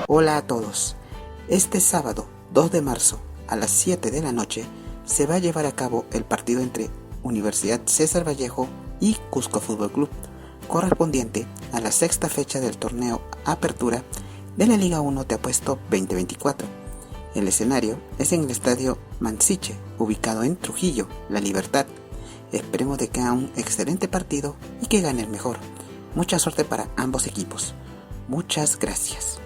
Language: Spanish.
Hola a todos. Este sábado 2 de marzo a las 7 de la noche se va a llevar a cabo el partido entre Universidad César Vallejo y Cusco Fútbol Club, correspondiente a la sexta fecha del torneo Apertura de la Liga 1 Te Apuesto 2024. El escenario es en el estadio Mansiche, ubicado en Trujillo, La Libertad. Esperemos de que haga un excelente partido y que gane el mejor. Mucha suerte para ambos equipos. Muchas gracias.